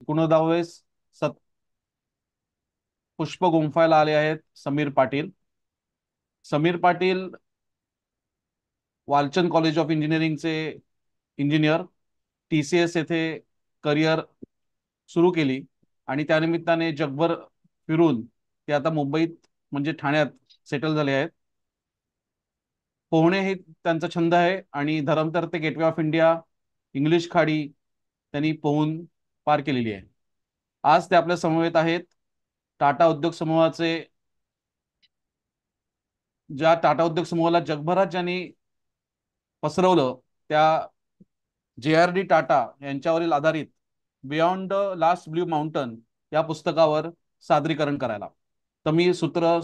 19वे पुष्प गुंफायला आले आहेत समीर पाटील. समीर पाटील वालचंद कॉलेज ऑफ इंजिनिअरिंगचे इंजिनियर, TCS येथे करिअर सुरू केली आणि त्यानिमित्ताने जगभर फिरून ते आता मुंबईत म्हणजे ठाण्यात सेटल झाले आहेत. पोहणे हे त्यांचा छंद आहे आणि धरमतर ते गेटवे ऑफ इंडिया इंग्लिश खाडी त्यांनी पोहून पार केलेली आहे. आज ते आपल्या समवेत आहेत. टाटा उद्योग समूहाचे, ज्या टाटा उद्योग समूहाला जगभरात ज्यांनी पसरवलं, त्या JRD टाटा यांच्यावरील आधारित beyond the last blue mountain या पुस्तकावर सादरीकरण करायला तर मी सूत्र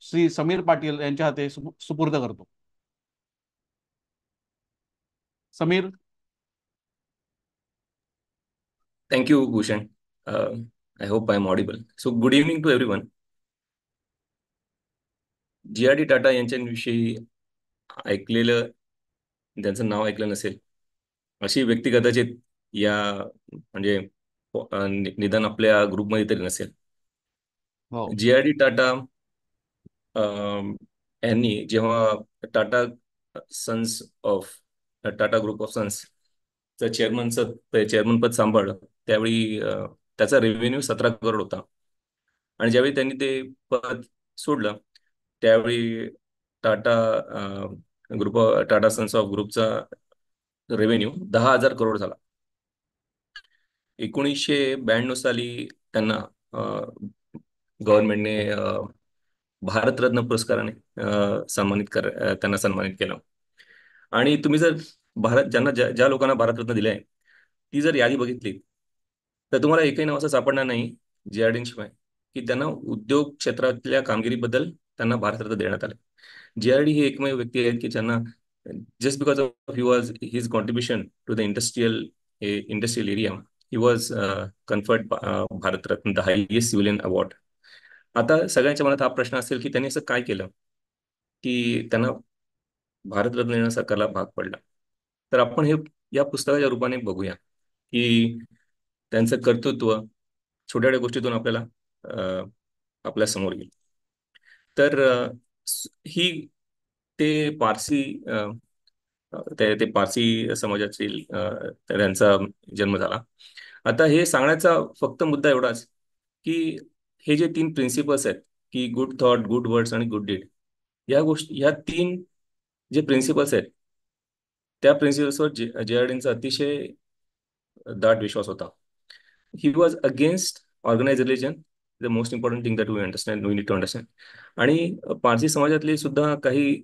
श्री समीर पाटील यांच्या हाते सुपूर्द करतो. Sameer. Thank you, Bhushan. I hope I'm audible. So, good evening to everyone. GRD Tata यांच्याविषयी ऐकलेलं, त्यांचं नाव ऐकलं नसेल अशी व्यक्ती कदाचित या म्हणजे निदान आपल्या ग्रुपमध्ये तरी नसेल. हो. GRD टाटा यांनी जेव्हा Tata sons of Tata group of sons chairman पद सांभाळलं त्यावेळी त्याचा रेव्हेन्यू 17 करोड होता. आणि ज्यावेळी त्यांनी ते पद सोडलं त्यावेळी टाटा टाटा सन्स ऑफ ग्रुपचा रेव्हेन्यू 10,000 करोड झाला. 1992 साली त्यांना गव्हर्नमेंटने भारतरत्न पुरस्काराने त्यांना सन्मानित केलं. आणि तुम्ही जर ज्यांना ज्या लोकांना भारतरत्न दिले आहे ती जर यादी बघितली तर तुम्हाला एकही नाव असं सापडणार नाही JRD शिवाय की त्यांना उद्योग क्षेत्रातल्या कामगिरीबद्दल त्यांना भारतरत्न देण्यात आले. JRD हे एकमेव व्यक्ती आहेत की ज्यांना just because of his contribution to the industrial area he was conferred Bharat Ratna, the highest civilian award. आता सगळ्यांच्या मनात हा प्रश्न असेल की त्यांनी असं काय केलं की त्यांना भारतरत्न देणं सरकारला भाग पडला. तर आपण हे या पुस्तकाच्या रूपाने बघूया की त्यांचं कर्तृत्व छोट्या गोष्टीतून आपल्याला आपल्या समोर येईल. तर ही ते पारसी ते पारसी समाजातील त्यांचा जन्म झाला. आता हे सांगण्याचा फक्त मुद्दा एवढाच की हे जे 3 प्रिन्सिपल्स आहेत की गुड थॉट, गुड वर्ड्स आणि गुड डीड, ह्या 3 जे प्रिन्सिपल्स आहेत त्या प्रिन्सिपल्सवर JRDचा अतिशय दाट विश्वास होता. He was against organise religion, the most important thing that we need to understand. आणि पारसी समाजातले सुद्धा काही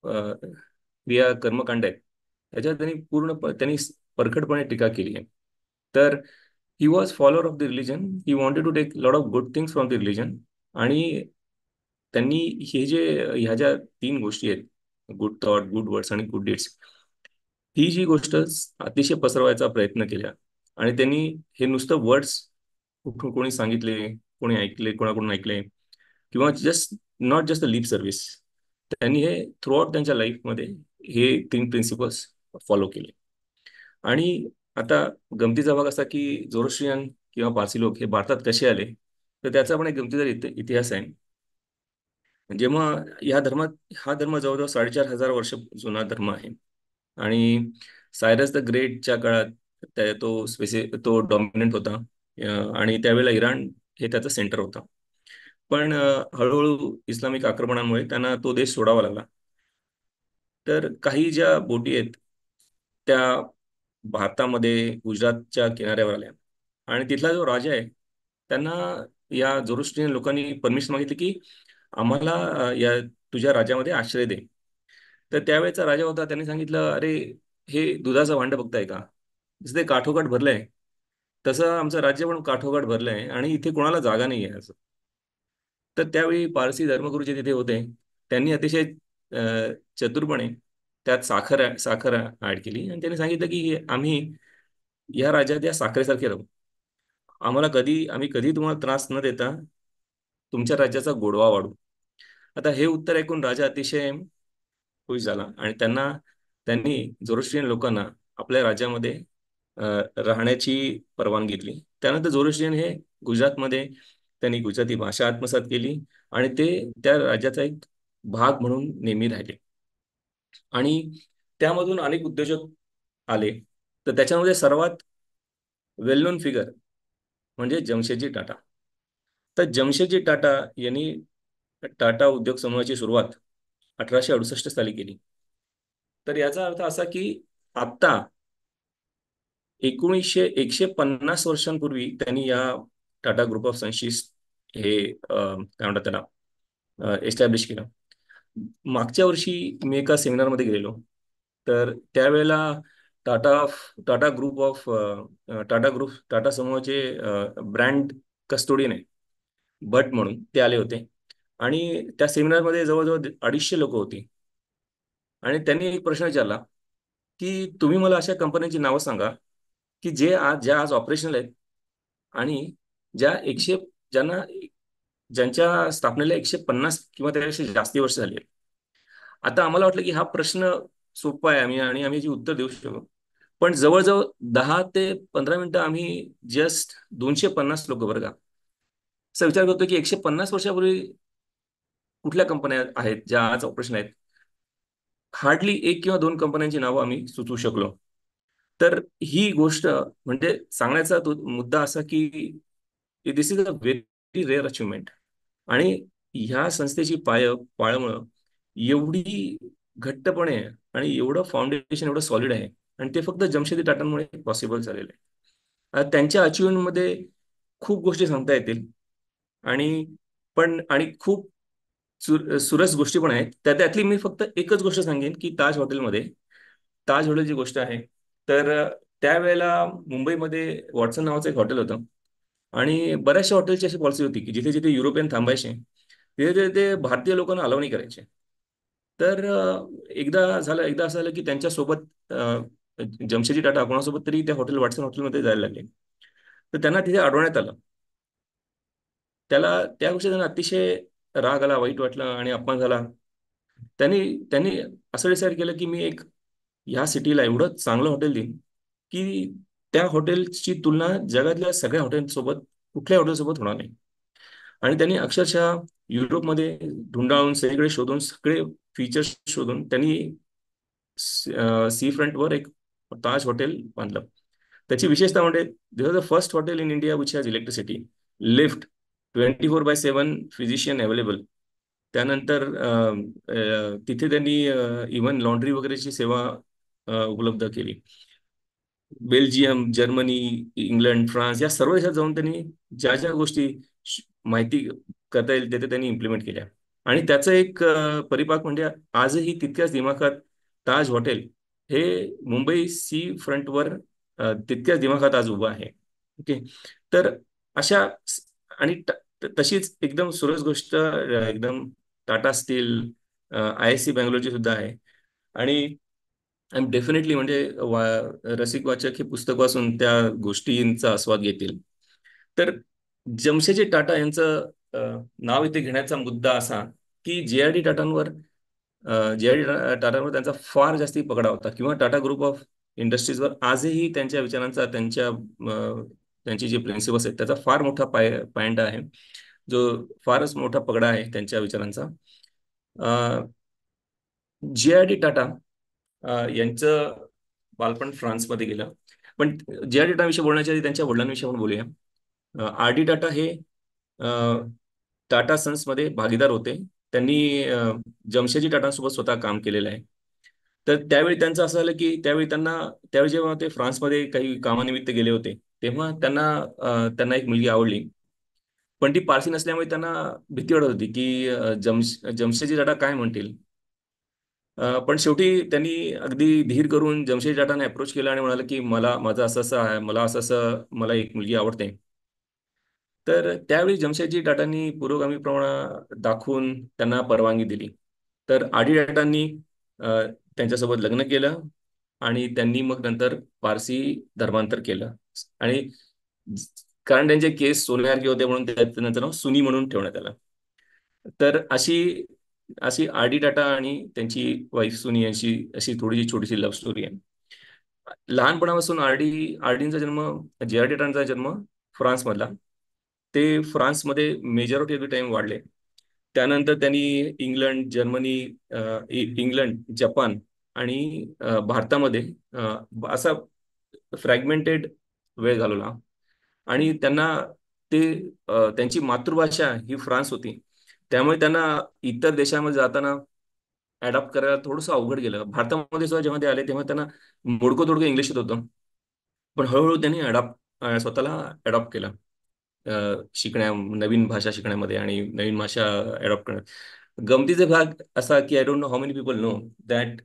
क्रिया कर्मकांड आहेत त्याच्यात त्यांनी परखडपणे टीका केली आहे. तर he was follower of the religion, he wanted to take lot of good things from the religion. आणि त्यांनी ह्या ज्या 3 गोष्टी आहेत, गुड थॉट, गुड वर्ड्स आणि गुड डीड्स, ही जी गोष्ट अतिशय पसरवायचा प्रयत्न केला. आणि त्यांनी हे नुसतं वर्ड्स कुठून कोणी सांगितले, कोणी ऐकले, कोणाकडून ऐकले किंवा not just a lip service, त्यांनी हे थ्रू आउट त्यांच्या लाईफमध्ये हे 3 प्रिन्सिपल्स फॉलो केले. आणि आता गमतीचा भाग असा की झोरोस्ट्रियन किंवा पारसी लोक हे भारतात कसे आले तर त्याचा पण एक गमतीदार इतिहास आहे. जेव्हा हा धर्म जवळजवळ 4,500 वर्ष जुना धर्म आहे. आणि सायरस द ग्रेटच्या काळात तो डॉमिनंट होता. आणि त्यावेळेला इराण हे त्याचं सेंटर होता. पण हळूहळू इस्लामिक आक्रमणामुळे त्यांना तो देश सोडावा लागला. तर काही ज्या बोटी आहेत त्या भारतामध्ये गुजरातच्या किनाऱ्यावर आल्या आणि तिथला जो राजा आहे त्यांना या झोरोस्ट्रियन लोकांनी परमिशन मागितली की आम्हाला या तुझ्या राज्यामध्ये आश्रय दे. तर त्यावेळेचा राजा होता, त्यांनी सांगितलं, अरे हे दुधाचं भांडं बघताय का, जसं ते काठोकाठ भरलंय तसं आमचं राज्य पण काठोकाठ भरलंय आणि इथे कोणाला जागा नाही आहे असं. तर त्यावेळी पारसी धर्मगुरू जे तिथे होते त्यांनी अतिशय चतुरपणे त्यात साखर ऍड केली आणि त्यांनी सांगितलं की आम्ही या राज्यात या साखरेसारखे राहू, आम्ही कधी तुम्हाला त्रास न देता तुमच्या राज्याचा गोडवा वाढू. आता हे उत्तर ऐकून राजा अतिशय खुश झाला आणि त्यांनी झोरोस्ट्रियन लोकांना आपल्या राज्यामध्ये राहण्याची परवानगी दिली. त्यानंतर जोरास्ट्रियन हे गुजरातमध्ये त्यांनी गुजराती भाषा आत्मसात केली आणि ते त्या राज्याचा एक भाग म्हणून नेहमी राहिले. आणि त्यामधून अनेक उद्योजक आले. तर त्याच्यामध्ये सर्वात वेल नोन फिगर म्हणजे जमशेदजी टाटा. तर जमशेदजी टाटा यांनी टाटा उद्योग समूहाची सुरुवात 1868 साली केली. तर याचा अर्थ असा की आत्ता 150 वर्षांपूर्वी त्यांनी या टाटा ग्रुप ऑफ सन्स हे काय म्हणतात त्याला एस्टॅब्लिश केलं. मागच्या वर्षी मी एका सेमिनारमध्ये गेलेलो. तर त्यावेळेला टाटा टाटा ग्रुप ऑफ टाटा समूहाचे ब्रँड कस्टोडियन आहे भट म्हणून ते आले होते. आणि त्या सेमिनारमध्ये जवळजवळ 250 लोक होती. आणि त्यांनी एक प्रश्न विचारला की तुम्ही मला अशा कंपन्यांची नावं सांगा की ज्या आज ऑपरेशनल आहेत आणि ज्या एकशे ज्यांना ज्यांच्या स्थापनेला 150 किंवा त्यापेक्षा जास्ती वर्ष झाली आहेत. आता आम्हाला वाटलं की हा प्रश्न सोपा आहे आम्ही जी उत्तर देऊ शकतो. पण जवळजवळ 10 ते 15 मिनिटं आम्ही जस्ट 250 लोक बरं का असा विचार करतो की 150 वर्षापूर्वी कुठल्या कंपन्या आहेत ज्या आज ऑपरेशन आहेत. हार्डली एक किंवा दोन कंपन्यांची नावं आम्ही सुचवू शकलो. तर ही गोष्ट म्हणजे सांगण्याचा मुद्दा असा की this is a very rare achievement. आणि ह्या संस्थेची पाळंमुळं एवढी घट्टपणे आणि एवढं फाउंडेशन एवढं सॉलिड आहे. आणि ते फक्त जमशेदी टाटांमुळे पॉसिबल झालेलं आहे. त्यांच्या अचिव्हमेंटमध्ये खूप गोष्टी सांगता येतील. आणि आणि खूप सुरस गोष्टी पण आहेत. त्यातली मी फक्त एकच गोष्ट सांगेन की ताज हॉटेलची गोष्ट आहे. तर त्यावेळेला मुंबईमध्ये वॉटसन नावाचं एक हॉटेल होतं. आणि बऱ्याचशा हॉटेलची अशी पॉलिसी होती की जिथे जिथे युरोपियन थांबायचे तिथे तिथे ते भारतीय लोकांना अलाव नाही करायचे. तर एकदा असं झालं की त्यांच्यासोबत जमशेदजी टाटा कोणासोबत तरी त्या वॉटसन हॉटेलमध्ये जायला लागले. तर त्यांना तिथे अडवण्यात आलं. त्याला त्या गोष्टी त्यांना अतिशय राग आला, वाईट वाटलं आणि अपमान झाला. त्यांनी त्यांनी असं डिसाईड केलं की मी एक ह्या सिटीला एवढं चांगलं हॉटेल देईन की त्या हॉटेलची तुलना जगातल्या सगळ्या हॉटेलसोबत कुठल्या हॉटेलसोबत होणार नाही. आणि त्यांनी अक्षरशः युरोपमध्ये धुंडाळून सगळीकडे शोधून सगळे फीचर्स शोधून त्यांनी सी फ्रंटवर एक ताज हॉटेल बांधलं. त्याची विशेषता म्हणजे this is the first hotel in India which has electricity, lift, 24/7 physician available. त्यानंतर तिथे त्यांनी इव्हन लॉन्ड्री वगैरेची सेवा उपलब्ध केली. बेल्जियम, जर्मनी, इंग्लंड, फ्रान्स या सर्व देशात जाऊन त्यांनी ज्या ज्या गोष्टी माहिती करता येईल तिथे त्यांनी इम्प्लिमेंट केल्या. आणि त्याचं एक परिपाक म्हणजे आजही तितक्याच दिमाखात ताज हॉटेल हे मुंबई सी फ्रंटवर तितक्याच दिमाखात आज उभं आहे. ओके. तर अशा आणि तशीच एकदम सुरस गोष्ट एकदम टाटा स्टील ISC बँगलोरची सुद्धा आहे. आणि डेफिनेटली म्हणजे रसिक वाचक हे पुस्तक वाचून त्या गोष्टींचा आस्वाद घेतील. तर जमशेदजी टाटा यांचं नाव इथे घेण्याचा मुद्दा असा की टाटांवर त्यांचा फार जास्ती पगडा होता किंवा टाटा ग्रुप ऑफ इंडस्ट्रीजवर आजही त्यांच्या विचारांचा त्यांची जी प्रिन्सिपल्स आहेत त्याचा फार मोठा पायंडा आहे, जो फारच मोठा पगडा आहे त्यांच्या विचारांचा. JRD टाटा यांचं बालपण फ्रान्समध्ये गेलं. पण JRD टाटा बोलण्याच्या आधी त्यांच्या वडिलांविषयी आपण बोलूया. RD टाटा हे टाटा सन्समध्ये भागीदार होते. त्यांनी जमशेदजी टाटांसोबत स्वतः काम केलेलं आहे. तर त्यावेळी त्यांचं असं झालं की त्यावेळी जेव्हा ते फ्रान्समध्ये काही कामानिमित्त गेले होते तेव्हा त्यांना एक मुलगी आवडली. पण ती पारसी नसल्यामुळे त्यांना भीती वाटत होती की जमशेदजी टाटा काय म्हणतील. पण शेवटी त्यांनी अगदी धीर करून जमशेदजी टाटाने अप्रोच केला आणि म्हणाले की माझं असं असं आहे, मला एक मुलगी आवडते. तर त्यावेळी जमशेदजी टाटांनी पुरोगामीपणा दाखवून त्यांना परवानगी दिली. तर RD टाटांनी त्यांच्यासोबत लग्न केलं आणि त्यांनी मग नंतर पारसी धर्मांतर केलं. आणि कारण त्यांचे केस सोन्यासारखे होते म्हणून त्याचं नाव सुनी म्हणून ठेवण्यात आलं. तर अशी अशी RD टाटा आणि त्यांची वाईफ सुनी यांची अशी थोडीशी छोटीशी लव्ह स्टोरी आहे. लहानपणापासून आर डीचा जन्म, जे आर डी टाटांचा जन्म फ्रान्समधला. ते फ्रान्समध्ये मेजॉरिटी ऑफ द टाइम वाढले. त्यानंतर त्यांनी इंग्लंड, जर्मनी, इंग्लंड, जपान आणि भारतामध्ये असा फ्रॅगमेंटेड वेळ घालवला. आणि त्यांना ते त्यांची मातृभाषा ही फ्रान्स होती. त्यामुळे त्यांना इतर देशामध्ये जाताना अडॉप्ट करायला थोडंसं अवघड गेलं. भारतामध्ये सुद्धा जेव्हा ते आले तेव्हा त्यांना मोडकं तोडकं इंग्लिश येत होतं. पण हळूहळू त्यांनी स्वतःला अडॉप्ट केलं, नवीन भाषा शिकण्यामध्ये आणि नवीन भाषा अडॉप्ट करण्यात. गमतीचा भाग असा की I don't know how many people know that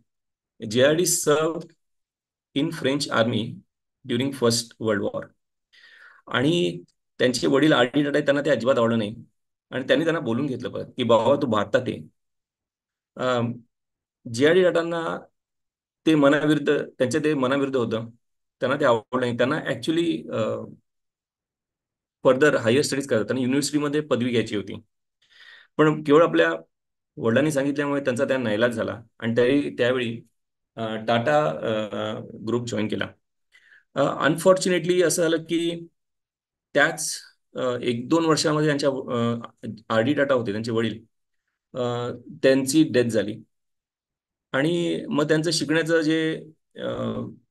J R D served in French army during first world war. आणि त्यांचे वडील आर डी टाटा, त्यांना ते अजिबात आवडलं नाही. आणि त्यांनी त्यांना बोलून घेतलं परत की बाबा तू भारतात आहे. जे आर डी टाटांना ते मनाविरुद्ध त्यांच्या ते मनाविरुद्ध होतं. त्यांना ते आवडलं नाही. त्यांना ऍक्च्युली फर्दर हायर स्टडीज करतात आणि युनिव्हर्सिटीमध्ये पदवी घ्यायची होती. पण केवळ आपल्या वडिलांनी सांगितल्यामुळे त्यांचा त्या नाईलाज झाला आणि त्यावेळी टाटा ग्रुप जॉईन केला. अनफॉर्च्युनेटली असं झालं की त्याच 1-2 वर्षामध्ये त्यांच्या आर डी टाटा होते त्यांचे वडील, त्यांची डेथ झाली. आणि मग त्यांचं शिकण्याचं जे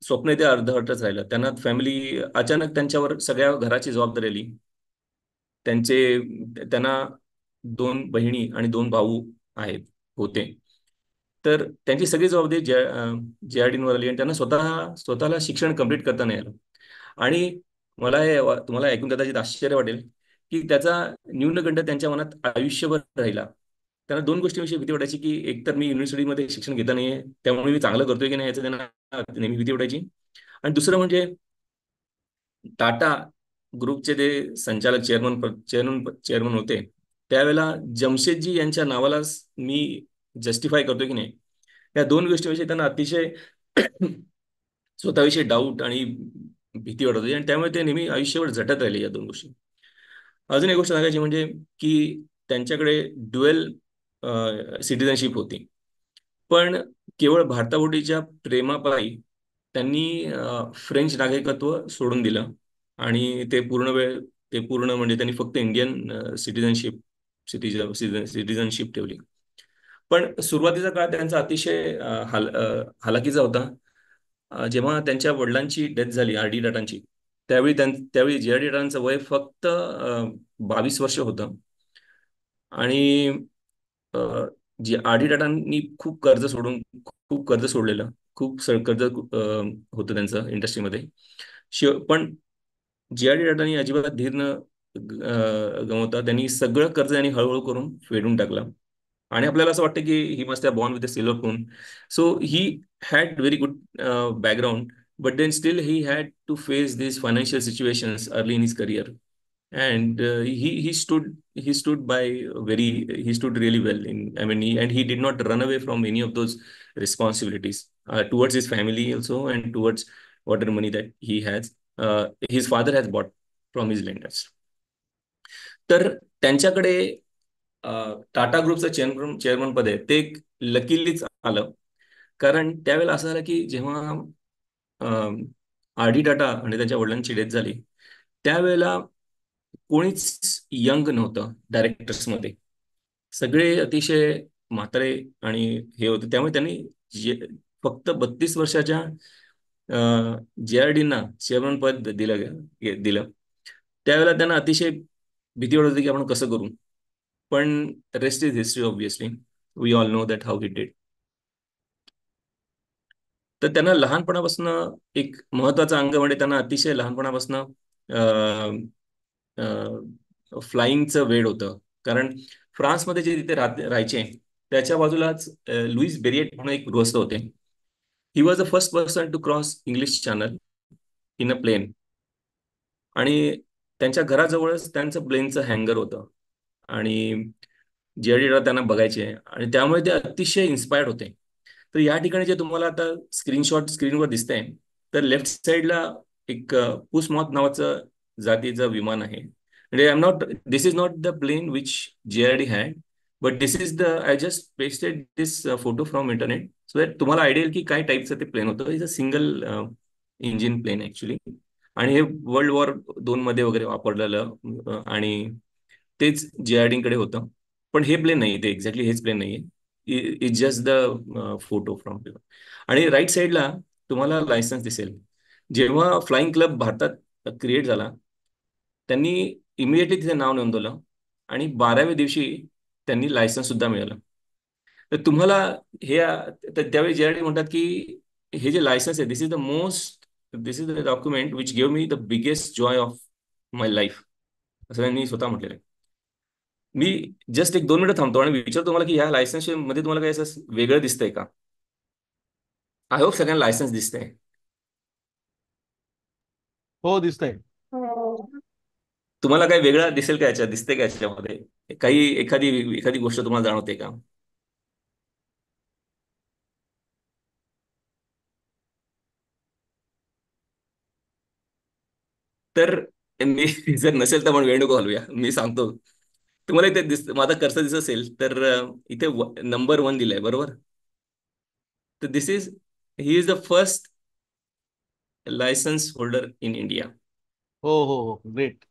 स्वप्न आहे ते अर्धवटच राहिलं. त्यांना फॅमिली अचानक त्यांच्यावर सगळ्या घराची जबाबदारी आली. त्यांना 2 बहिणी आणि 2 भाऊ आहेत होते. तर त्यांची सगळी जबाबदारी जे आर डीवर आली आणि त्यांना स्वतःला शिक्षण कंप्लीट करता नाही आलं. आणि तुम्हाला ऐकून कदाचित आश्चर्य वाटेल की त्याचा न्यूनगंड त्यांच्या मनात आयुष्यभर राहिला. त्यांना 2 गोष्टींविषयी भीती वाटायची की एकतर मी युनिव्हर्सिटीमध्ये शिक्षण घेता नाहीये, त्यामुळे मी चांगलं करतोय की नाही याचं त्यांना नेहमी भीती वाटायची. आणि दुसरं म्हणजे टाटा ग्रुपचे जे संचालक, चेअरमन होते त्यावेळेला जमशेदजी यांच्या नावाला मी जस्टिफाय करतोय की नाही, या 2 गोष्टीविषयी त्यांना अतिशय स्वतःविषयी डाऊट आणि भीती वाटत होती. आणि त्यामुळे ते नेहमी आयुष्यभर झटत राहिले या 2 गोष्टी. अजून एक गोष्ट सांगायची म्हणजे की त्यांच्याकडे ड्युएल सिटिझनशिप होती. पण केवळ भारताभोवतीच्या प्रेमापायी त्यांनी फ्रेंच नागरिकत्व सोडून दिलं. आणि ते पूर्ण म्हणजे त्यांनी फक्त इंडियन सिटिझनशिप ठेवली. पण सुरुवातीचा काळ त्यांचा अतिशय हालाकीचा होता. जेव्हा त्यांच्या वडिलांची डेथ झाली आर डी टाटांची, त्यावेळी जे आर डी टाटांचं वय फक्त 22 वर्ष होतं. आणि अ, जे आर डी टाटांनी खूप कर्ज सोडलेलं, कर्ज होतं त्यांचं इंडस्ट्रीमध्ये. पण जे आर डी टाटांनी अजिबात धीर न गमावता त्यांनी सगळं कर्ज त्यांनी हळूहळू करून फेडून टाकलं. आणि आपल्याला असं वाटतं की he must have born with a silver phone. So he had very good background, but then still he had to face these financial situations early in his career. And he stood really well in, I mean, and he did not run away from any of those responsibilities towards his family also and towards whatever money that his father has bought from his lenders. तर त्यांच्याकडे टाटा ग्रुपचं chairman पद आहे ते लकीलीच आलं. कारण त्यावेळेला असं झालं की जेव्हा आर डी टाटा आणि त्यांच्या वडिलांची डेथ झाली त्यावेळेला कोणीच यंग नव्हतं डायरेक्टर्समध्ये. सगळे अतिशय म्हातारे आणि हे होते. त्यामुळे त्यांनी जे फक्त 32 वर्षाच्या जे आर डीना चेअरमन पद दिलं. त्यावेळेला त्यांना अतिशय भीती वाटत होती की आपण कसं करू. पण rest is history obviously. We all know that how he did. तर त्यांना लहानपणापासून एक महत्वाचा अंग म्हणजे त्यांना अतिशय लहानपणापासून फ्लाइंगचं वेड होतं. कारण फ्रान्समध्ये जे तिथे राहायचे त्याच्या बाजूलाच लुईस बेरिएट म्हणून एक गृहस्थ होते. He was the first person to cross English channel in a plane. आणि त्यांच्या घराजवळच त्यांचं प्लेनचं हँगर होतं. आणि जे त्यांना बघायचे आणि त्यामुळे ते अतिशय इन्स्पायर्ड होते. तर या ठिकाणी जे तुम्हाला आता स्क्रीनवर दिसतंय, तर लेफ्ट साईडला एक पुसमॉथ नावाचं जातीचं विमान आहे. म्हणजे this is not the plane which JRD had, but this is I just pasted this photo from internet so that तुम्हाला आयडिया येईल की काय टाईपचं ते प्लेन होतं. Is a single engine plane actually. आणि हे वर्ल्ड वॉर 2 मध्ये वगैरे वापरलेलं आणि तेच JRD कडे होतं. पण हे प्लेन नाही, ते एक्झॅक्टली हेच प्लेन नाहीये. Is just the photo from. आणि राईट साईडला तुम्हाला लायसन्स दिसेल. जेव्हा फ्लाइंग क्लब भारतात क्रिएट झाला, त्यांनी इमिडिएटली तिथे नाव नोंदवलं आणि 12व्या दिवशी त्यांनी लायसन्स सुद्धा मिळालं. तर तुम्हाला हे त्यावेळी JRD म्हणतात की हे जे लायसन्स आहे, this is the document which give me the biggest joy of my life, असं त्यांनी स्वतः म्हटलेलं आहे. मी जस्ट 1-2 मिनिटं थांबतो आणि विचारतो तुम्हाला की ह्या लायसन्स मध्ये तुम्हाला काही असं वेगळं दिसतंय का? आय होप सगळ्यांना लायसन्स दिसतंय. हो, दिसतंय. तुम्हाला काही वेगळं दिसेल का याच्यात, दिसते का याच्यामध्ये काही एखादी एखादी गोष्ट तुम्हाला जाणवते का? तर मी जर नसेल तर आपण वेळ नको घालूया, मी सांगतो तुम्हाला. इथे माझा कर्सर दिसत असेल तर इथे नंबर 1 दिलाय बरोबर. तर this is he is the first licence holder in India. हो हो हो, ग्रेट.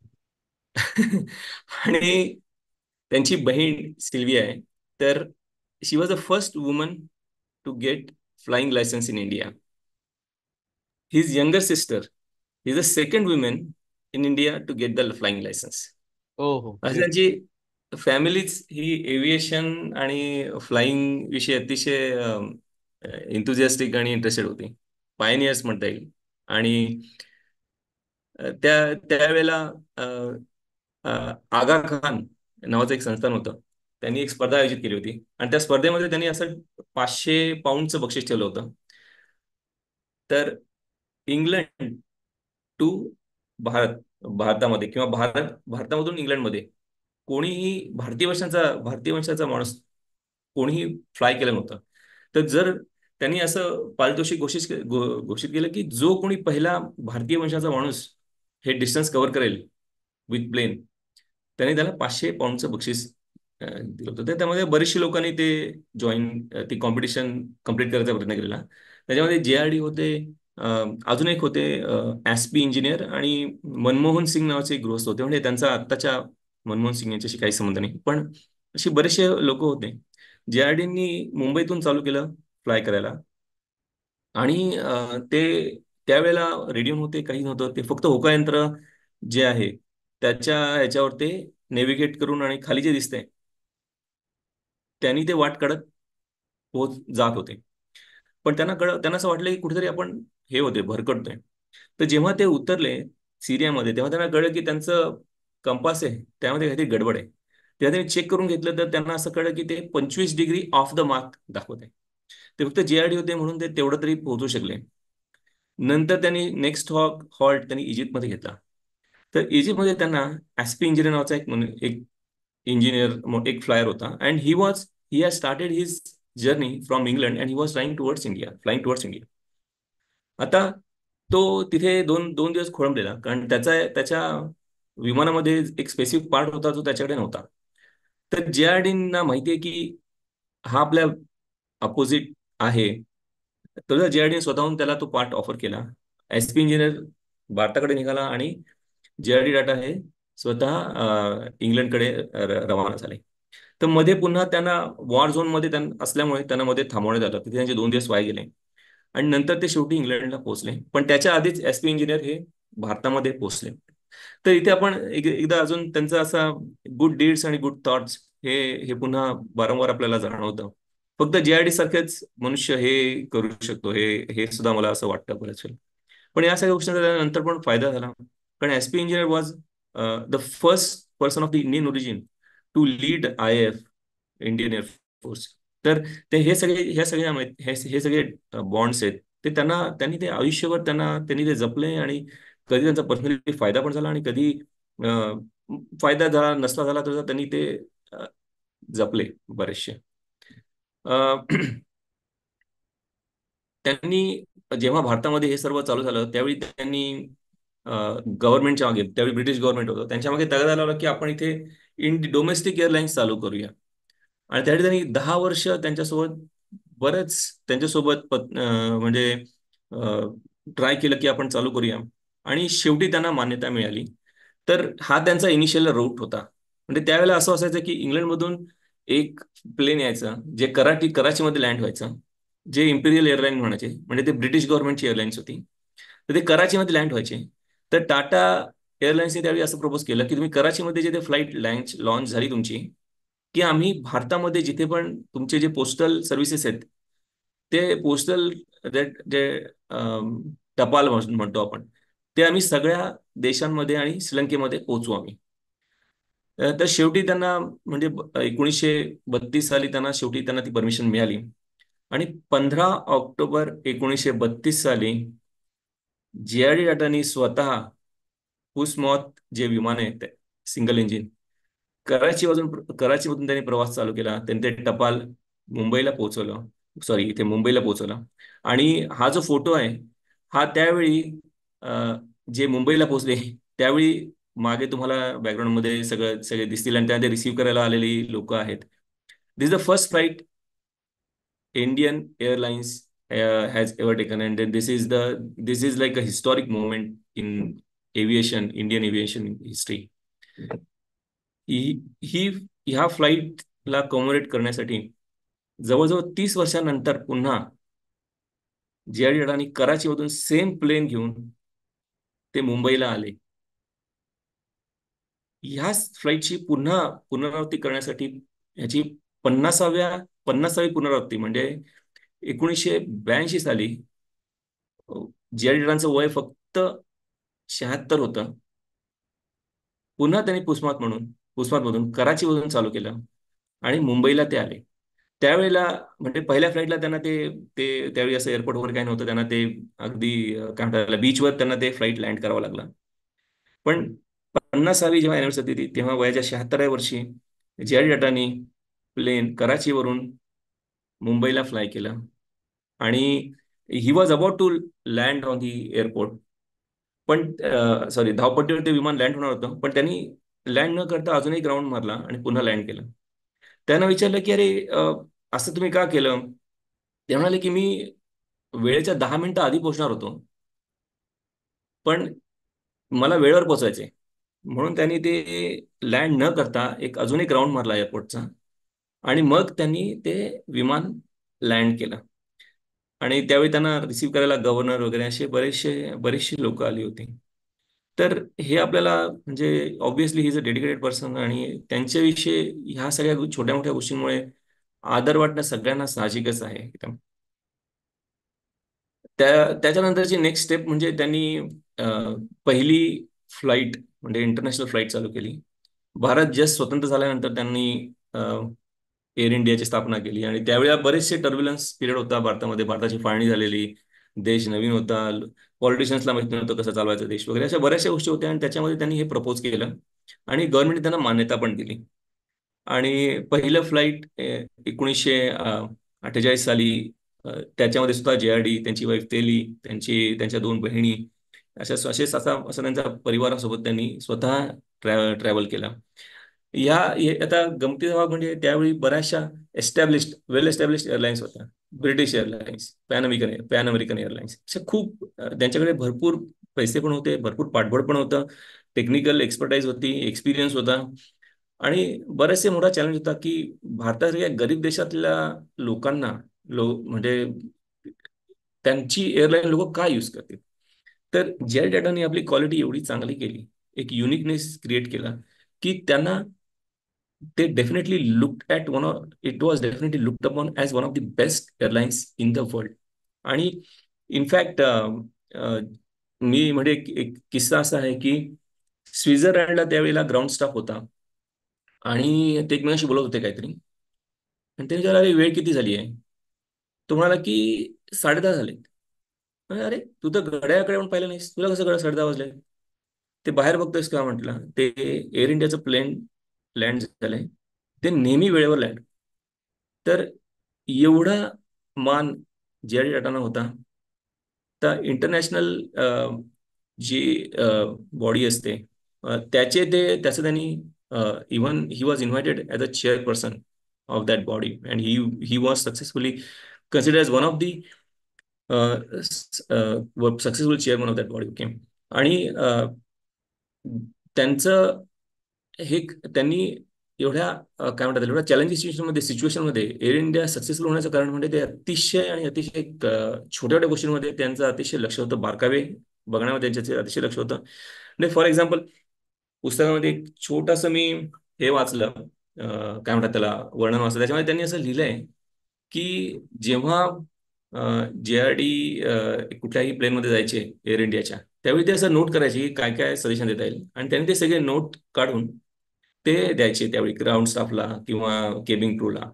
आणि त्यांची बहीण सिल्विया आहे. तर she was the first woman to get flying licence in India. His younger sister is the second women in India to get the flying licence. हो हो, अशी ग्रेट. त्यांची फॅमिलीच ही एव्हिएशन आणि फ्लाइंग विषयी अतिशय इंथुझियास्टिक आणि इंटरेस्टेड होती. पायनियर्स म्हणता येईल. आणि त्यावेळेला अ, अ, आगा खान नावाचं एक संस्थान होतं. त्यांनी एक स्पर्धा आयोजित केली होती आणि त्या स्पर्धेमध्ये त्यांनी असं 500 पाऊंडचं बक्षीस ठेवलं होतं. तर इंग्लंड टू भारतामध्ये किंवा भारतामधून इंग्लंडमध्ये कोणीही भारतीय वंशाचा माणूस कोणीही फ्लाय केलं नव्हतं. तर जर त्यांनी असं पारितोषिक घोषित केलं की जो कोणी पहिला भारतीय वंशाचा माणूस हे डिस्टन्स कव्हर करेल विथ प्लेन, त्याने त्याला 500 पाऊंडचं बक्षीस दिलं होतं. तर त्यामध्ये बरेचशे लोकांनी ते ती कॉम्पिटिशन कम्प्लीट करायचा प्रयत्न केलेला. त्याच्यामध्ये JRD होते, अजून एक होते ॲस्पी इंजिनियर आणि मनमोहन सिंग नावाचे एक गृहस्थ होते. म्हणजे त्यांचा आत्ताच्या मनमोहन सिंग यांच्याशी काही संबंध नाही, पण असे बरेचसे लोक होते. JRDनी मुंबईतून चालू केलं फ्लाय करायला. आणि ते त्यावेळेला रेडिओ नव्हते, काही नव्हतं. ते फक्त होका यंत्र जे आहे त्याच्या ह्याच्यावर ते नेव्हिगेट करून आणि खाली जे दिसतंय त्यांनी ते वाट काढत पोहोच जात होते. पण त्यांना असं वाटलं की कुठेतरी आपण हे होते भरकटतोय. तर जेव्हा ते उतरले सिरियामध्ये, तेव्हा त्यांना कळलं की त्यांचं कंपास आहे त्यामध्ये काहीतरी गडबड आहे. तेव्हा त्यांनी चेक करून घेतलं तर त्यांना असं कळलं की ते 25 डिग्री ऑफ द मार्क दाखवत आहे. ते फक्त JRD होते म्हणून ते तेवढं तरी पोहोचू शकले. नंतर त्यांनी नेक्स्ट हॉल्ट त्यांनी इजिप्तमध्ये घेतला. तर इजिप्तमध्ये त्यांना ॲस्पी इंजिनियर नावाचा एक इंजिनियर, एक फ्लायर होता. And he has started his journey from England and he was flying towards India. आता तो तिथे दोन दोन दिवस खोळंबलेला, कारण त्याच्या विमानामध्ये एक स्पेसिफिक पार्ट होता जो त्याच्याकडे नव्हता. तर JRDना माहिती आहे की हा आपल्या अपोजिट आहे. तर JRDने स्वतःहून त्याला तो पार्ट ऑफर केला. ॲस्पी इंजिनियर भारताकडे निघाला आणि JRD टाटा हे स्वतः इंग्लंडकडे रवाना झाले. तर मध्ये पुन्हा त्यांना वॉर झोनमध्ये असल्यामुळे त्यांना मध्ये थांबवण्यात आलं. तिथे त्यांचे 2 दिवस वाया गेले आणि नंतर ते शेवटी इंग्लंडला पोहोचले. पण त्याच्या आधीच ॲस्पी इंजिनियर हे भारतामध्ये पोहोचले. तर इथे आपण एकदा अजून त्यांचा असा गुड डीड्स आणि गुड थॉट्स हे हे पुन्हा वारंवार आपल्याला जाणवतं. फक्त JRD सारखेच मनुष्य हे करू शकतो, हे हे सुद्धा मला असं वाटतं बऱ्याच वेळेला. पण या सगळ्या गोष्टींचा नंतर पण फायदा झाला. कारण Aspy engineer was the first person of the Indian origin to lead IAF, Indian air force. तर ते हे सगळे बॉन्ड्स आहेत, ते त्यांनी ते आयुष्यभर त्यांनी ते जपले. आणि कधी त्यांचा पर्सनली फायदा पण झाला आणि कधी अं, फायदा झाला नसला झाला तर त्यांनी ते अं, जपले बरेचसे. अं, त्यांनी जेव्हा भारतामध्ये हे सर्व चालू झालं त्यावेळी त्यांनी गव्हर्नमेंटच्या मागे, त्यावेळी ब्रिटिश गव्हर्नमेंट होतं, त्यांच्या मागे तगादा लावला की आपण इथे डोमेस्टिक एअरलाईन्स चालू करूया. आणि त्यासाठी त्यांनी 10 वर्ष त्यांच्यासोबत म्हणजे ट्राय केलं की आपण चालू करूया, आणि शेवटी त्यांना मान्यता मिळाली. तर हा त्यांचा इनिशियल रूट होता. म्हणजे त्यावेळेला असं असायचं की इंग्लंडमधून एक प्लेन यायचं, जे कराचीमध्ये लँड व्हायचं, जे इम्पिरियल एअरलाईन म्हणायचे, म्हणजे ते ब्रिटिश गव्हर्नमेंटची एअरलाईन्स होती. तर ते कराचीमध्ये लँड व्हायचे. तर टाटा एअरलाईन्सने त्यावेळी असं प्रपोज केलं की तुम्ही कराचीमध्ये जे फ्लाईट लॉन्च झाली तुमची, की आम्ही भारतामध्ये जिथे पण तुमचे जे पोस्टल सर्व्हिसेस आहेत, ते पोस्टल जे टपाल म्हणतो आपण, ते आम्ही सगळ्या देशांमध्ये आणि श्रीलंकेमध्ये पोहोचू आम्ही. तर शेवटी त्यांना म्हणजे 1932 साली त्यांना ती परमिशन मिळाली. आणि 15 ऑक्टोबर 1932 साली जे.आर.डी. टाटानी स्वतः कुसमॉथ जे विमान आहे ते सिंगल इंजिन, कराचीमधून त्यांनी प्रवास चालू केला. त्यांनी ते टपाल मुंबईला पोहोचवलं, सॉरी इथे मुंबईला पोहोचवलं. आणि हा जो फोटो आहे, हा त्यावेळी अ, जे मुंबईला पोहोचले त्यावेळी मागे तुम्हाला बॅकग्राऊंडमध्ये सगळे दिसतील, आणि त्या रिसीव्ह करायला आलेली लोक आहेत. This is the first flight Indian Airlines has ever taken, and then this is like a historic moment in aviation, Indian aviation history. ही ही ह्या फ्लाईटला कॉमोरेट करण्यासाठी जवळजवळ 30 वर्षांनंतर पुन्हा जे.आर.डी. अडानी कराचीमधून सेम प्लेन घेऊन ते मुंबईला आले. ह्या फ्लाईटची पुन्हा पुनरावृत्ती करण्यासाठी ह्याची 50वी पुनरावृत्ती म्हणजे 1982 साली जे.आर.डी. वय फक्त 76 होतं. पुन्हा त्यांनी पुसमातमधून कराचीमधून चालू केलं आणि मुंबईला ते आले. त्यावेळेला म्हणजे पहिल्या फ्लाईटला त्यांना ते ते त्यावेळी असं एअरपोर्ट वगैरे काही नव्हतं, त्यांना ते अगदी काय म्हणतात बीचवर त्यांना ते फ्लाईट लँड करावं लागलं. पण 50वी जेव्हा अॅनिव्हर्सरी होती तेव्हा वयाच्या 76व्या वर्षी जे.आर.डी. टाटानी प्लेन कराचीवरून मुंबईला फ्लाय केलं. आणि he was about to land on the airport. पण सॉरी, धावपट्टीवर ते विमान लँड होणार होतं, पण त्यांनी लँड न करता अजून एक राऊंड मारला आणि पुन्हा लँड केलं. त्यांना विचारलं की अरे असं तुम्ही का केलं? ते म्हणाले की मी वेळेच्या 10 मिनिटं आधी पोहोचणार होतो, पण मला वेळेवर पोहोचायचे, म्हणून त्यांनी ते लँड न करता अजून एक राऊंड मारला एअरपोर्टचा, आणि मग त्यांनी ते विमान लँड केलं. आणि त्यावेळी त्यांना रिसीव्ह करायला गव्हर्नर वगैरे असे बरेचसे लोक आली होती. तर हे आपल्याला म्हणजे obviously he is a dedicated person, आणि त्यांच्याविषयी ह्या सगळ्या छोट्या मोठ्या गोष्टींमुळे आदर वाटणं सगळ्यांना साहजिकच आहे. त्याच्यानंतरची नेक्स्ट स्टेप म्हणजे त्यांनी पहिली फ्लाईट म्हणजे इंटरनॅशनल फ्लाईट चालू केली. भारत जस्ट स्वतंत्र झाल्यानंतर त्यांनी एअर इंडियाची स्थापना केली. आणि त्यावेळेला बरेचसे टर्ब्युलन्स पिरियड होता भारतामध्ये, भारताची फाळणी झालेली, देश नवीन होता, पॉलिटिशियन्सला माहिती नव्हतं कसं चालवायचं देश वगैरे, अशा बऱ्याचशा गोष्टी होत्या. आणि त्याच्यामध्ये त्यांनी हे प्रपोज केलं आणि गव्हर्नमेंट त्यांना मान्यता पण दिली. आणि पहिलं फ्लाईट 1948 साली त्याच्यामध्ये सुद्धा जे.आर.डी., त्यांची वाईफ तेली, त्यांच्या दोन बहिणी, असं त्यांच्या परिवारासोबत त्यांनी स्वतः ट्रॅव्हल केला. आता गमतीचा भाग म्हणजे त्यावेळी बऱ्याचशा वेल एस्टॅब्लिश्ड एअरलाईन्स होत्या. British airlines, pan American airlines, अशा खूप त्यांच्याकडे भरपूर पैसे पण होते, भरपूर पाठबळ पण होतं, टेक्निकल एक्सपर्टाईज होती, एक्सपिरियन्स होता. आणि बरेचसे मोठा चॅलेंज होता की भारतासारख्या गरीब देशातल्या लोकांना म्हणजे त्यांची एअरलाईन लोक का यूज करतील. तर जेट डाटाने आपली क्वालिटी एवढी चांगली केली, एक युनिकनेस क्रिएट केला, की त्यांना ते definitely looked at it was definitely looked upon as one of the best airlines in the world. आणि इनफॅक्ट मी म्हणजे एक किस्सा असा आहे की स्वित्झर्लंडला त्यावेळेला ग्राउंड स्टाफ होता, आणि ते एकमेकांशी बोलत होते काहीतरी, आणि ते विचारला, अरे वेळ किती झाली आहे? तो म्हणाला की 10:30 झाले. अरे तू तर घड्याळाकडे येऊन पाहिलं नाहीस, तुला कसं कळलं 10:30 वाजले? ते बाहेर बघतोयस का म्हटलं, ते एअर इंडियाचं प्लेन लँड झालंय, ते नेहमी वेळेवर लँड. तर एवढा मान जे टाटाना होता. तर इंटरनॅशनल जी बॉडी असते, त्याचं त्यांनी even he was invited as a chairperson of that body, and he was successfully consider as one of the successful chairman of that body. Okay. आणि त्यांचं हे त्यांनी एवढ्या काय म्हणतात एवढ्या चॅलेंजिंग सिच्युएशनमध्ये एअर इंडिया सक्सेसफुल होण्याचं कारण म्हणजे ते अतिशय आणि अतिशय छोट्या छोट्या गोष्टींमध्ये त्यांचं अतिशय लक्ष होतं, बारकावे बघण्यामध्ये त्यांच्याचे अतिशय लक्ष होतं. म्हणजे फॉर एक्झाम्पल, पुस्तकामध्ये एक छोटंसं मी हे वाचलं, काय म्हणतात त्याला, वर्णन वाचलं. त्याच्यामध्ये त्यांनी असं लिहिलंय की जेव्हा JRD कुठल्याही प्लेनमध्ये जायचे एअर इंडियाच्या, त्यावेळी ते असं नोट करायचे की काय काय सजेशन देता येईल, आणि त्यांनी ते सगळे नोट काढून ते द्यायचे त्यावेळी ग्राउंड स्टाफला किंवा केबिन क्रूला.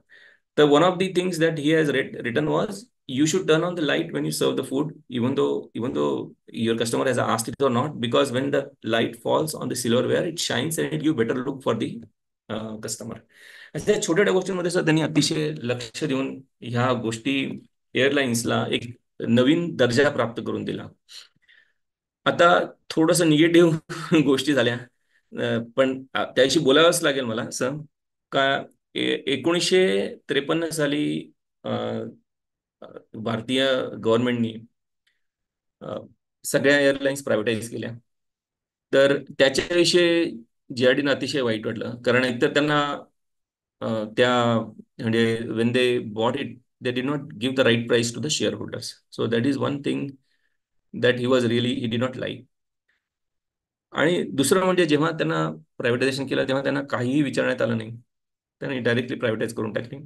तर one of the things that he has written was, you should turn on the light when you serve the food, even though your customer has asked it or not, because when the light falls on the silverware, it shines and it gives better look for the customer. अशा त्या छोट्या छोट्या गोष्टींमध्ये सुद्धा त्यांनी अतिशय लक्ष देऊन ह्या गोष्टी एअरलाइन्सला एक नवीन दर्जा प्राप्त करून दिला. आता थोडंसं निगेटिव्ह गोष्टी झाल्या, पण त्याशी बोलावंच लागेल मला असं का. 1953 साली अ, अ, भारतीय गव्हर्नमेंटनी सगळ्या एअरलाइन्स प्रायव्हेटाईज केल्या. तर त्याच्याविषयी JRDना अतिशय वाईट वाटलं, कारण एकतर त्यांना त्या म्हणजे when they bought it, they did not give the right price to the shareholders. So that is one thing that he did not like. आणि दुसरं म्हणजे जेव्हा त्यांना प्रायव्हेटायझेशन केलं तेव्हा त्यांना काहीही विचारण्यात आलं नाही, त्यांनी डायरेक्टली प्रायव्हेटाईज करून टाकली.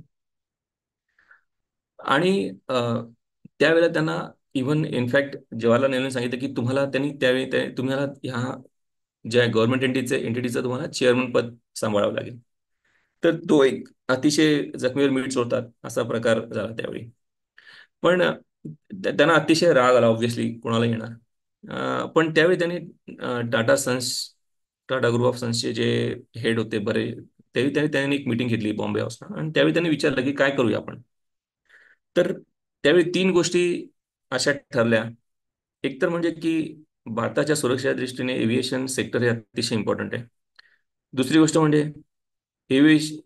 आणि त्यावेळेला त्यांना इव्हन इनफॅक्ट जवाहरलाल नेहरूंनी सांगितलं की तुम्हाला, त्यांनी त्यावेळी तुम्हाला ह्या ज्या गव्हर्नमेंट एंटिटीचं तुम्हाला चेअरमन पद सांभाळावं लागेल. तर तो एक अतिशय जखमीवर मीठ सोडतात असा प्रकार झाला त्यावेळी. पण त्यांना अतिशय राग आला, ऑब्व्हियसली कोणाला येणार. पण त्यावेळी त्यांनी टाटा ग्रुप ऑफ सन्सचे जे हेड होते बरे, त्यांनी एक मिटिंग घेतली बॉम्बे हाऊसला, आणि त्यावेळी त्यांनी विचारलं की काय करूया आपण. तर त्यावेळी तीन गोष्टी अशा ठरल्या. एक तर म्हणजे की भारताच्या सुरक्षेच्या दृष्टीने एव्हिएशन सेक्टर हे अतिशय इम्पॉर्टंट आहे. दुसरी गोष्ट म्हणजे एव्हिएशन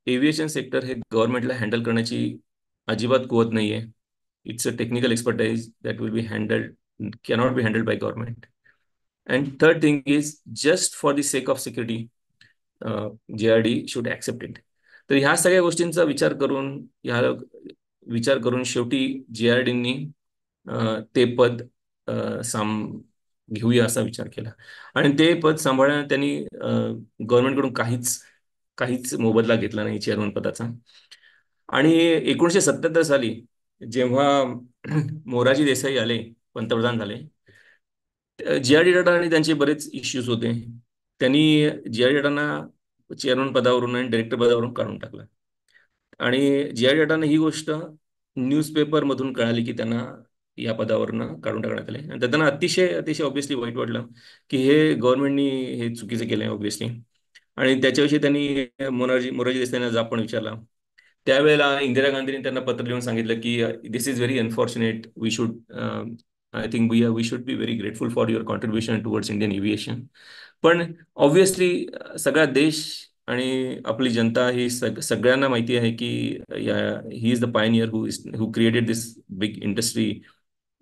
एव्हिएशन सेक्टर हे गव्हर्नमेंटला हँडल करण्याची अजिबात कुवत नाही आहे. It's a technical expertise that will be handheld, cannot be handheld by government. And third thing is just for the sake of security JRD should accept it. तर ह्या सगळ्या गोष्टींचा विचार करून शेवटी JRDनी ते पद घेऊया असा विचार केला. आणि ते पद सांभाळण्यात त्यांनी गव्हर्नमेंटकडून काहीच काहीच मोबदला घेतला नाही चेअरमन पदाचा. आणि 1977 साली जेव्हा मोरारजी देसाई आले, पंतप्रधान झाले, JRD टाटा आणि त्यांचे बरेच इश्यूज होते. त्यांनी JRD टाटांना चेअरमन पदावरून आणि डायरेक्टर पदावरून काढून टाकलं. आणि JRD टाटांना ही गोष्ट न्यूजपेपर मधून कळाली की त्यांना या पदावरून काढून टाकण्यात आले, आणि त्यांना अतिशय अतिशय ऑब्व्हियसली वाईट वाटलं की हे गव्हर्नमेंटनी हे चुकीचं केलंय ऑब्व्हियसली. आणि त्याच्याविषयी त्यांनी मोरारजी देसाईंना जाब पण विचारला. त्यावेळेला इंदिरा गांधींनी त्यांना पत्र लिहून सांगितलं की this is very unfortunate, we should, I think we should be very grateful for your contribution towards Indian aviation. पण ऑब्व्हियसली सगळा देश आणि आपली जनता ही सगळ्यांना माहिती आहे की ही is the Pioneer who created this big industry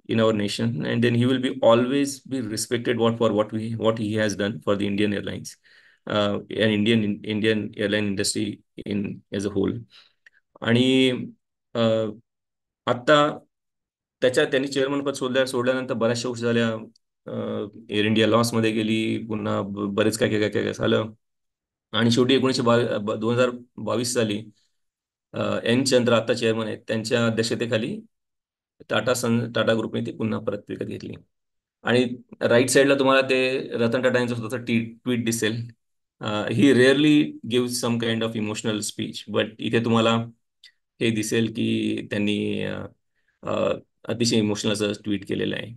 in our nation, and then he will be always be respected what he has done for the Indian airlines, and Indian airline industry in as a whole. आणि आता त्यांनी chairman पद सोडल्यानंतर बऱ्याचशा गोष्टी झाल्या. Air India loss मध्ये गेली, पुन्हा बरेच काय काय काय काय झालं. आणि शेवटी 2022 साली N चंद्र आता चेअरमन आहेत, त्यांच्या अध्यक्षतेखाली टाटा ग्रुपने ती पुन्हा परत विकत घेतली. आणि राईट साईडला तुम्हाला ते रतन टाटा यांचं स्वतःचं ट्विट दिसेल. He rarely give some kind of emotional speech, but इथे तुम्हाला हे दिसेल की त्यांनी अतिशय इमोशनल असं ट्विट केलेलं आहे.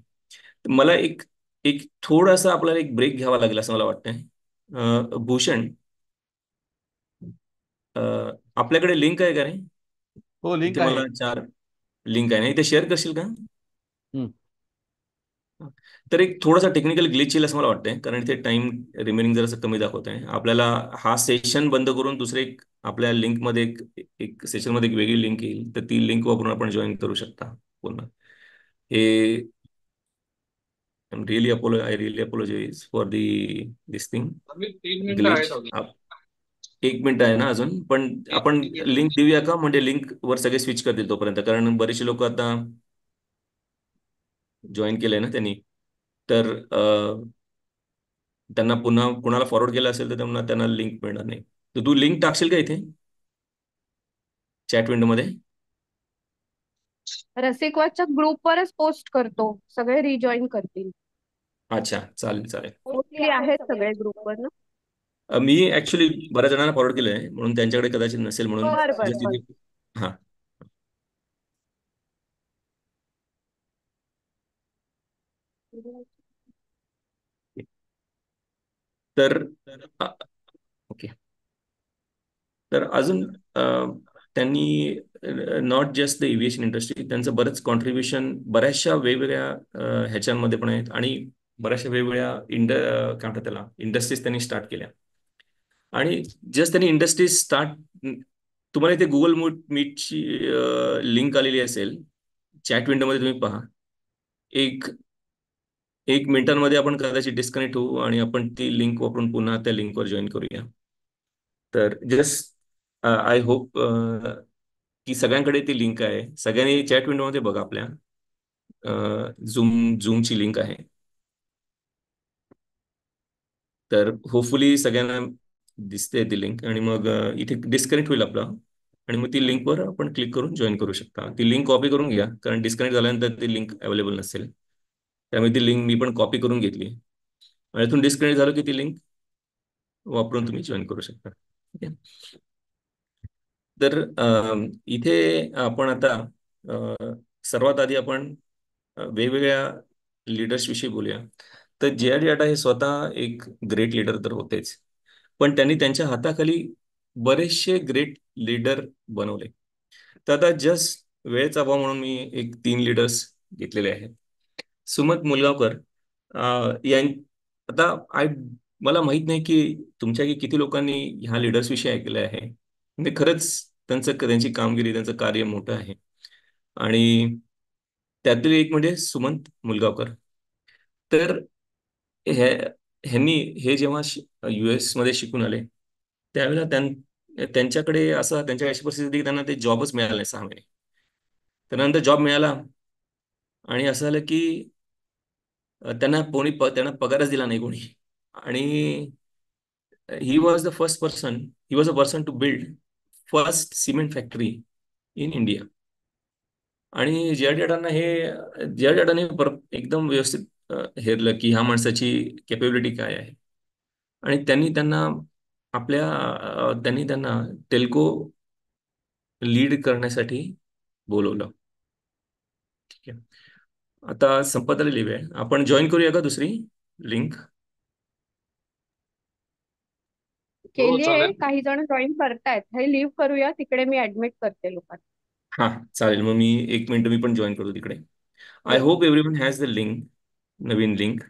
तर मला एक एक थोडासा आपल्याला एक ब्रेक घ्यावा लागेल असं मला वाटतंय. भूषण, अ, आपल्याकडे लिंक आहे का रे? हो, लिंक इथे आहे. मला 4 लिंक आहे ना, इथे शेअर करशील का? हम्म. तर एक थोडासा टेक्निकल ग्लिच येईल असं मला वाटतंय, कारण इथे टाइम रिमेनिंग जरासं कमी दाखवत आहे. आपल्याला हा सेशन बंद करून दुसरे एक आपल्या लिंकमध्ये एक सेशनमध्ये एक वेगळी लिंक येईल, तर ती लिंक वापरून आपण जॉईन करू शकता पुन्हा. हे I really apologise for this thing, आम्ही 3 मिनिटं आहेत ग्लिच. अजून. 1 मिनिट आहे ना अजून, पण एक आपण एक एक लिंक देऊया का? म्हणजे लिंक वर सगळे स्विच करतील तोपर्यंत, कारण बरेचसे लोक आता जॉईन केलंय ना त्यांनी. तर त्यांना पुन्हा कुणाला फॉरवर्ड केलं असेल तर त्यांना त्यांना लिंक मिळणार नाही. तर तू लिंक टाकशील का इथे चॅट विंडोमध्ये? रसिकवाच्या ग्रुपवरच पोस्ट करतो, सगळे रिजॉईन करतील. अच्छा, चालेल चालेल. मोस्टली आहेत सगळे ग्रुपवर ना. मी ऍक्च्युली बऱ्याच जणांना फॉरवर्ड केलं आहे, म्हणून त्यांच्याकडे कदाचित नसेल, म्हणून बर बर जस्ट बर. इथे. हां. तर ओके. तर अजून त्यांनी not just the aviation industry, त्यांचं बरंच कॉन्ट्रीब्युशन बऱ्याचशा वेगवेगळ्या ह्याच्यामध्ये पण आहेत, आणि बऱ्याचशा वेगवेगळ्या काय म्हणतात त्याला, इंडस्ट्रीज त्यांनी स्टार्ट केल्या. आणि जस्ट त्यांनी इंडस्ट्रीज स्टार्ट, तुम्हाला इथे गुगल मीटची लिंक आलेली असेल चॅट विंडोमध्ये, तुम्ही पहा. एक एक मिनिटांमध्ये आपण कदाचित डिस्कनेक्ट होऊ आणि आपण ती लिंक वापरून पुन्हा त्या लिंकवर जॉईन करूया. तर जस्ट आय होप की सगळ्यांकडे ती लिंक आहे. सगळ्यांनी चॅट विंडोमध्ये बघा, आपल्या झूमची लिंक आहे. तर होपफुली सगळ्यांना दिसते ती लिंक, आणि मग इथे डिस्कनेक्ट होईल आपलं, आणि मग ती लिंकवर आपण क्लिक करून जॉईन करू शकता. ती लिंक कॉपी करून घ्या, कारण डिस्कनेक्ट झाल्यानंतर ती लिंक अवेलेबल नसेल. त्यामुळे ती लिंक मी पण कॉपी करून घेतली, आणि इथून डिस्कनेक्ट झालं की ती लिंक वापरून तुम्ही जॉईन करू शकता. ठीक आहे. तर इथे आपण आता सर्वात आधी आपण वेगवेगळ्या लीडर्स विषयी बोलूया. तर जे आर टाटा हे स्वतः एक ग्रेट लीडर तर होतेच, पण त्यांनी त्यांच्या हाताखाली बरेचसे ग्रेट लीडर बनवले. तर आता जस्ट वेळेचा अभाव म्हणून मी एक 3 लीडर्स घेतलेले आहेत. सुमंत मुलगावकर यां आता मला माहित नाही की तुमच्या किती लोकांनी ह्या लीडर्स विषयी ऐकलं आहे. म्हणजे खरंच त्यांची कामगिरी, त्यांचं कार्य मोठं आहे. आणि त्यातील एक म्हणजे सुमंत मुलगावकर. तर ह्यांनी हे जेव्हा US मध्ये शिकून आले, त्यावेळेला त्यांच्याकडे असं त्यांच्या अशी परिस्थिती होती की त्यांना ते जॉबच मिळाला नाही 6 महिने. त्यानंतर जॉब मिळाला, आणि असं झालं की त्यांना पगारच दिला नाही कोणी. आणि he was a person to build first cement factory in India. आणि जे आर टाटाने एकदम व्यवस्थित हेरलं की ह्या माणसाची कॅपेबिलिटी काय आहे. आणि त्यांनी त्यांना टेल्को लीड करण्यासाठी बोलवलं. ठीक आहे. आता संपत आलेली वेळ, आपण जॉईन करूया का दुसरी लिंक? हो केलीये, चालेल. काही जण जॉईन करतायत. हे लिव्ह करूया तिकडे, मी ऍडमिट करते लोकांना. हा, चालेल. मग मी 1 मिनिट मी पण जॉईन करतो तिकडे. आय हो. Hope everyone has the link, Naveen link.